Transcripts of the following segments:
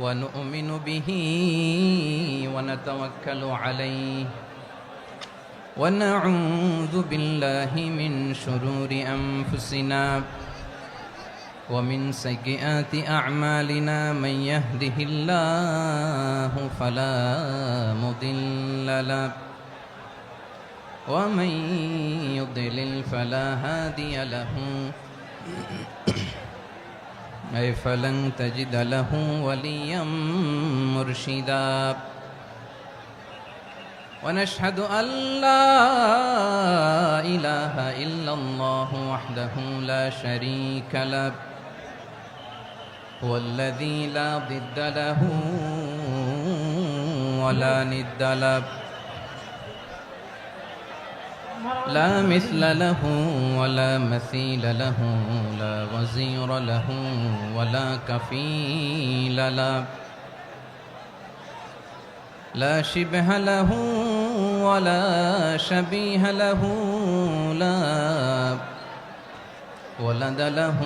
ونؤمن به ونتوكل عليه ونعوذ بالله من شرور أنفسنا ومن سيئات أعمالنا من يهده الله فلا مضل له ومن يضلل فلا هادي له أي فلن تجد له وليا مرشدا ونشهد أن لا إله إلا الله وحده لا شريك له هو الذي لا ضد له ولا ند له لا مثل له ولا مثيل له لا وزير له ولا كفيل له لا شبه له ولا شبيه له لا ولد له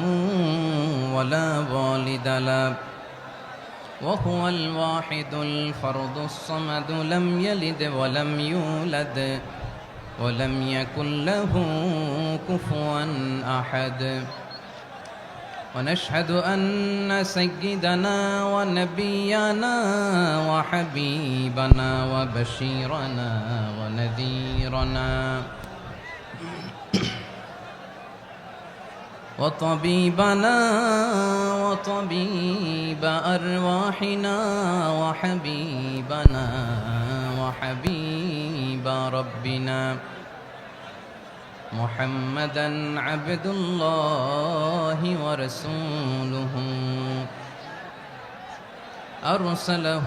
ولا والد له وهو الواحد الفرد الصمد لم يلد ولم يولد ولم يكن له كفوا أحد ونشهد أن سيدنا ونبينا وحبيبنا وبشيرنا ونذيرنا وطبيبنا وطبيب أرواحنا وحبيبنا وحبيب ربنا محمدا عبد الله ورسوله أرسله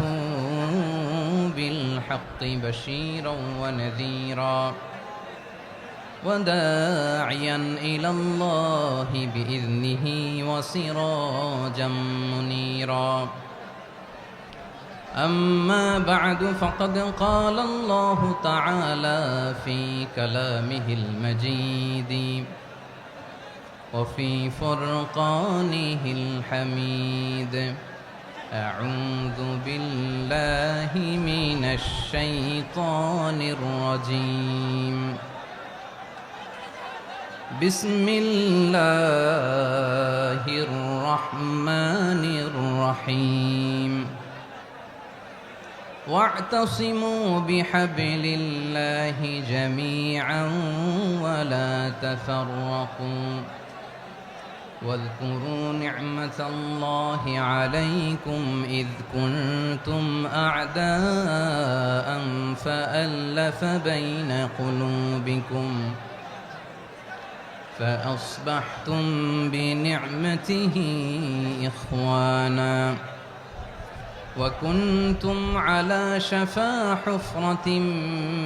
بالحق بشيرا ونذيرا وداعيا إلى الله بإذنه وسراجا منيرا أما بعد فقد قال الله تعالى في كلامه المجيد وفي فرقانه الحميد أعوذ بالله من الشيطان الرجيم بسم الله الرحمن الرحيم واعتصموا بحبل الله جميعا ولا تفرقوا واذكروا نعمة الله عليكم إذ كنتم أعداء فألف بين قلوبكم فأصبحتم بنعمته إخوانا وكنتم على شفا حفرة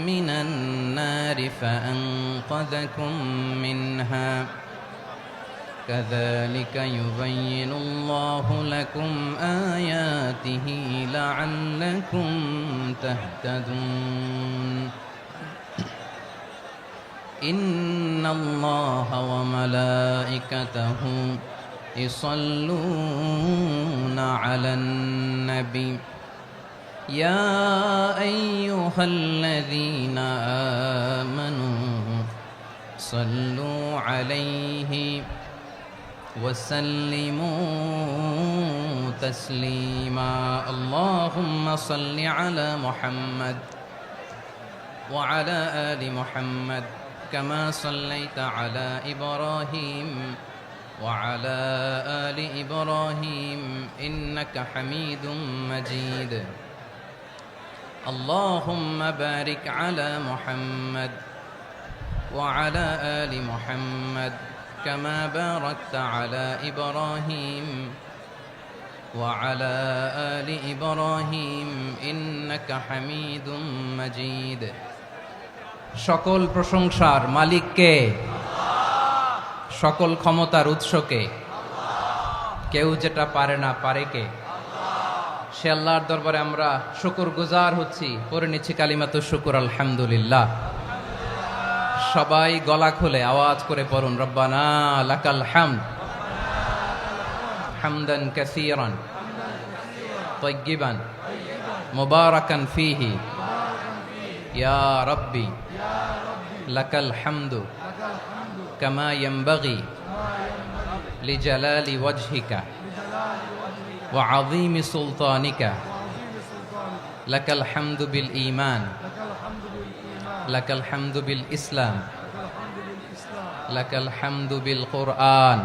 من النار فأنقذكم منها كذلك يبين الله لكم آياته لعلكم تهتدون إن الله وملائكته يصلون على النبي يا أيها الذين آمنوا صلوا عليه وسلموا تسليما اللهم صل على محمد وعلى آل محمد كما صليت على إبراهيم وعلى آل إبراهيم إنك حميد مجيد اللهم بارك على محمد وعلى آل محمد كما باركت على إبراهيم وعلى آل إبراهيم إنك حميد مجيد সকল প্রশংসার মালিক কে? সকল ক্ষমতার উৎস কে? কেউ যেটা পারে না পারে কে? সে আল্লাহর দরবারে আমরা শুকরগুজার হচ্ছি, পড়ে নিচ্ছি কালিমাতু শুকর আলহামদুলিল্লাহ। সবাই গলা খুলে আওয়াজ করে পড়ুন, রব্বানা লাকাল হামদ হামদান কাসীরান طيبا مباركا فيه يا ربي لك الحمد كما ينبغي لجلال وجهك وعظيم سلطانك لك الحمد بالإيمان لك الحمد بالإسلام لك الحمد بالقرآن